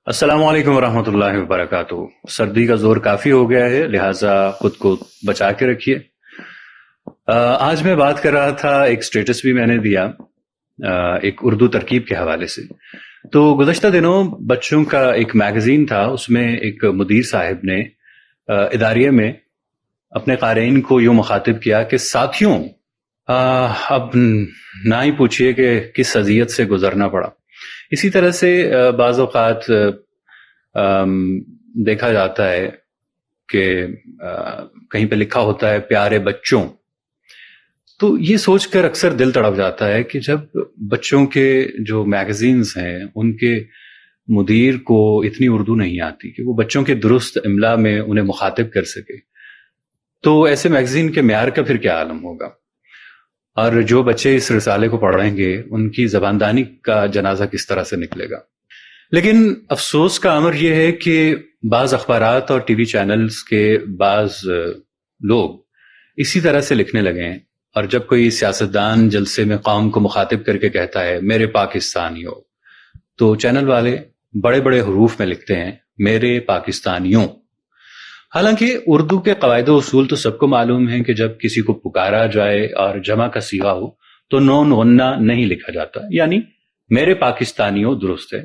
السلام علیکم ورحمۃ اللہ وبرکاتہ۔ سردی کا زور کافی ہو گیا ہے، لہٰذا خود کو بچا کے رکھیے۔ آج میں بات کر رہا تھا، ایک سٹیٹس بھی میں نے دیا ایک اردو ترکیب کے حوالے سے۔ تو گزشتہ دنوں بچوں کا ایک میگزین تھا، اس میں ایک مدیر صاحب نے اداریے میں اپنے قارئین کو یوں مخاطب کیا کہ ساتھیوں، اب نہ ہی پوچھیے کہ کس اذیت سے گزرنا پڑا۔ اسی طرح سے بعض اوقات دیکھا جاتا ہے کہ کہیں پہ لکھا ہوتا ہے پیارے بچوں، تو یہ سوچ کر اکثر دل تڑپ جاتا ہے کہ جب بچوں کے جو میگزینز ہیں ان کے مدیر کو اتنی اردو نہیں آتی کہ وہ بچوں کے درست املا میں انہیں مخاطب کر سکے، تو ایسے میگزین کے معیار کا پھر کیا عالم ہوگا، اور جو بچے اس رسالے کو پڑھیں گے ان کی زباندانی کا جنازہ کس طرح سے نکلے گا۔ لیکن افسوس کا امر یہ ہے کہ بعض اخبارات اور ٹی وی چینلز کے بعض لوگ اسی طرح سے لکھنے لگے ہیں، اور جب کوئی سیاستدان جلسے میں قوم کو مخاطب کر کے کہتا ہے میرے پاکستانیوں، تو چینل والے بڑے بڑے حروف میں لکھتے ہیں میرے پاکستانیوں۔ حالانکہ اردو کے قواعد و اصول تو سب کو معلوم ہیں کہ جب کسی کو پکارا جائے اور جمع کا صیغہ ہو تو نون غنہ نہیں لکھا جاتا، یعنی میرے پاکستانیوں درست ہے۔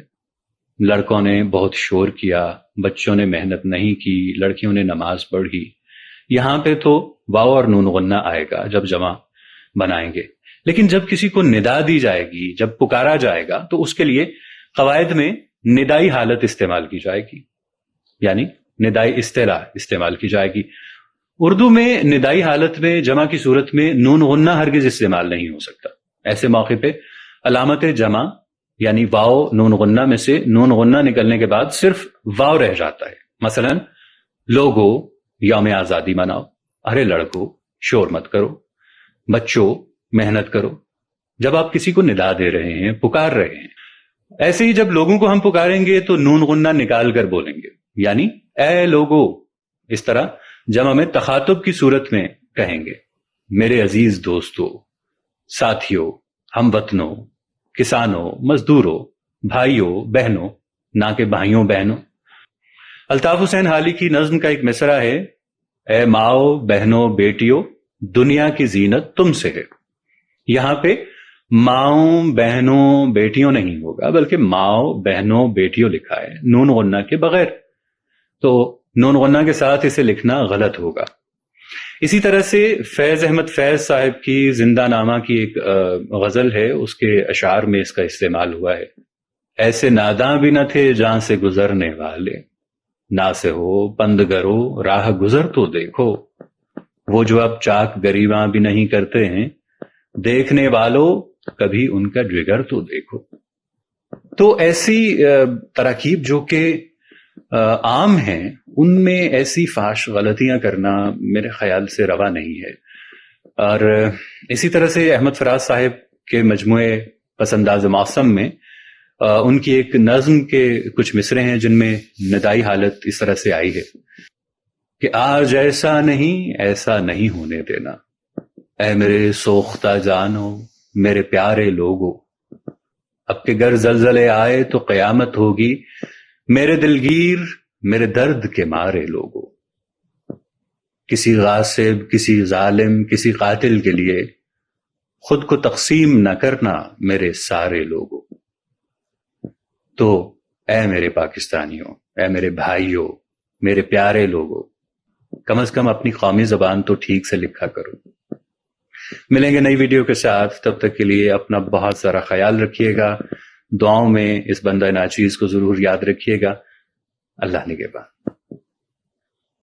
لڑکوں نے بہت شور کیا، بچوں نے محنت نہیں کی، لڑکیوں نے نماز پڑھی، یہاں پہ تو واو اور نون غنہ آئے گا جب جمع بنائیں گے۔ لیکن جب کسی کو ندا دی جائے گی، جب پکارا جائے گا، تو اس کے لیے قواعد میں ندائی حالت استعمال کی جائے گی، یعنی ندائی اصطلاح استعمال کی جائے گی۔ اردو میں ندائی حالت میں جمع کی صورت میں نون غنہ ہرگز استعمال نہیں ہو سکتا۔ ایسے موقع پہ علامت جمع یعنی واو نون غنہ میں سے نون غنہ نکلنے کے بعد صرف واو رہ جاتا ہے۔ مثلا لوگو یوم آزادی مناؤ، ارے لڑکو شور مت کرو، بچوں محنت کرو۔ جب آپ کسی کو ندا دے رہے ہیں، پکار رہے ہیں، ایسے ہی جب لوگوں کو ہم پکاریں گے تو نون غنہ نکال کر بولیں گے، یعنی اے لوگو۔ اس طرح جمع میں تخاطب کی صورت میں کہیں گے میرے عزیز دوستو، ساتھیوں، ہم وطنوں، کسانوں، مزدوروں، بھائیوں بہنوں، نہ کہ بھائیوں بہنوں۔ الطاف حسین حالی کی نظم کا ایک مصرع ہے، اے ماؤ بہنوں بیٹیوں، دنیا کی زینت تم سے ہے۔ یہاں پہ ماؤں بہنوں بیٹیوں نہیں ہوگا، بلکہ ماؤ بہنوں بیٹیوں لکھا ہے نون غنہ کے بغیر، تو نون غنہ کے ساتھ اسے لکھنا غلط ہوگا۔ اسی طرح سے فیض احمد فیض صاحب کی زندہ نامہ کی ایک غزل ہے، اس کے اشعار میں اس کا استعمال ہوا ہے، ایسے ناداں بھی نہ تھے جہاں سے گزرنے والے، نہ سے ہو بندگرو راہ گزر تو دیکھو، وہ جو اب چاک گریباں بھی نہیں کرتے ہیں، دیکھنے والوں کبھی ان کا جگر تو دیکھو۔ تو ایسی تراکیب جو کہ عام ہیں، ان میں ایسی فحش غلطیاں کرنا میرے خیال سے روا نہیں ہے۔ اور اسی طرح سے احمد فراز صاحب کے مجموعے پسنداز موسم میں ان کی ایک نظم کے کچھ مصرے ہیں جن میں ندائی حالت اس طرح سے آئی ہے کہ آج ایسا نہیں ہونے دینا، اے میرے سوختہ جانو، میرے پیارے لوگو، اب کے گر زلزلے آئے تو قیامت ہوگی، میرے دلگیر میرے درد کے مارے لوگو۔ کسی غاصب، کسی ظالم، کسی قاتل کے لیے خود کو تقسیم نہ کرنا میرے سارے لوگو۔ تو اے میرے پاکستانیوں، اے میرے بھائیوں، میرے پیارے لوگو، کم از کم اپنی قومی زبان تو ٹھیک سے لکھا کرو۔ ملیں گے نئی ویڈیو کے ساتھ، تب تک کے لیے اپنا بہت سارا خیال رکھیے گا، دعاؤں میں اس بندہ ناچیز کو ضرور یاد رکھیے گا۔ اللہ نگہبان۔